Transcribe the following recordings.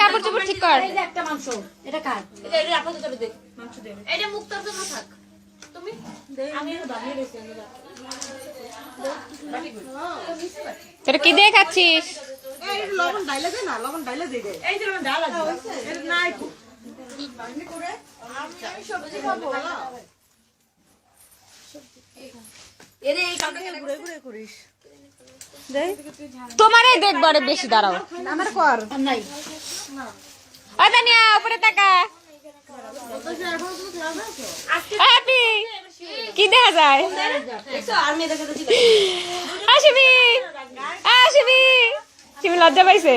কাপড় চোপড় ঠিক কর। একটা মাংস এটা কার? এটা আপাতত দে মাংস দে। এটা মুক্তার জন্য থাক। তুমি আমি বানিয়ে রেখেছি তোরা কি দিয়ে খাচ্ছিস? এই লবণ ডাইলা দে না, লবণ ডাইলা দে দে। এই যে লবণ ডালা দে। এটা নাই তো। বানি করে আমি সবজি খাবো। এরে এই কামটা ঘুরে ঘুরে করিস। তোমারই দেখবো আরে বেশি দাঁড়াও। আমার কর নাই ও তানিয়া উপরে তাকা। হ্যাপি কি দেখা যায়? আসবি আসবি তুমি লজ্জা পাইছে?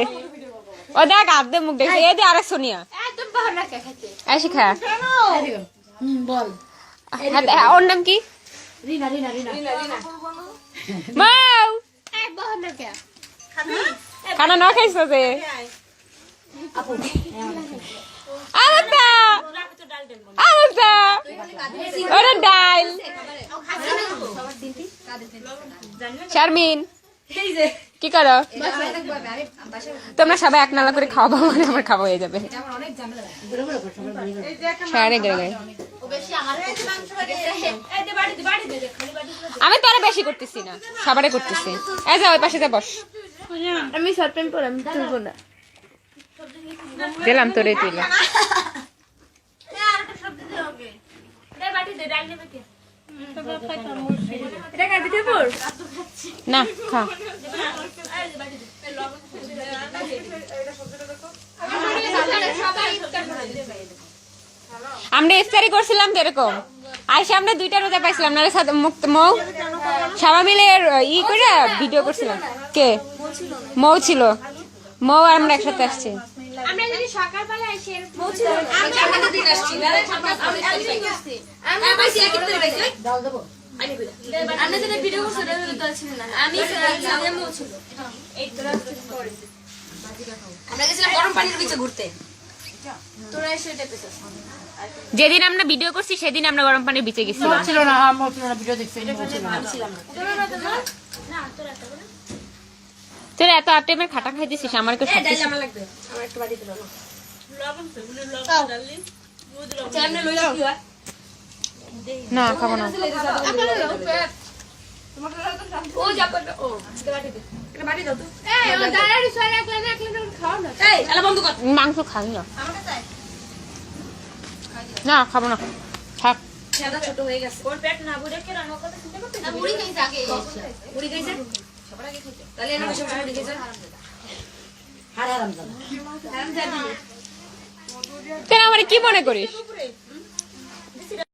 ও দেখ আদে মুখ দেখছে এই দে আরে সোনিয়া একদম বাহার না খেতে। আসি খা। বল ওর নাম কি? রিনা রিনা রিনা মাও এক বাহার না কে খাবি? খানা না খাইছো যে আপু আমতা আমতা ওরে ডাল শারমিন কি করো? তোমরা সবাই এক নালা করে খাওয়া মানে আমার খাওয়া হয়ে যাবে। সারে গেলে আমি তো আরো বেশি করতেছি না, সবারই করতেছি। এই যা ওই পাশে যা বস। আমি শর্ট প্যান্ট পরে আমি তুলবো না। দিলাম তোরে তুইলা না খা। আমরা ইফতারি করছিলাম তো এরকম আইসা আমরা 2টা রোজা পাইছিলাম না মৌ সবাই মিলে ই করে ভিডিও করছিলাম। কে? মৌ ছিল, মৌ আর আমরা একসাথে আসছি। আমরা যদি সকালবেলা এসে পৌঁছিল আমি আমাদের দিন আসছি না আমি পাইছি এক দিন পাইছি দাও দেবো আমরা যেটা ভিডিও করছি ওটা তো ছিল না আমি আমিও ছিল এই তোরা করে আমরা গেছিলাম গরম পানির নিচে ঘুরতে তোরা এসে এটা পেছাস যেদিন আমরা ভিডিও করছি সেদিন আমরা গরম পানির বিচে গেছিলাম। ছিল না আমার ছিল না ভিডিও দেখছি ছিলাম না তোরা না তোরা তো না তোর এত আটেমের খাটা খাই দিছিস আমার একটু এই ডাল আমার লাগবে আমার একটু বাড়ি দিলো না লবণ তো লবণ ডাললি চামনে লই যাও কি হয় না খাবো না। ও যাবে ও বাড়ি দে এটা বাড়ি দাও তো এই ও দাঁড়াড়ি সরে একলা খাও না এই আলা বন্ধ কর মাংস খাই না, আমাকে চাই না খাবো না থাক। ছেলেটা ছোট হয়ে গেছে ওর পেট না বুড়ে কে রান্না করতে চিন্তা করতে না বুড়ি খাইছে আগে বুড়ি খাইছে সবার আগে খাইছে তাহলে এনে বসে বসে বুড়ি খাইছে হারাম জানা হারাম জাদি তুই আমার কি মনে করিস?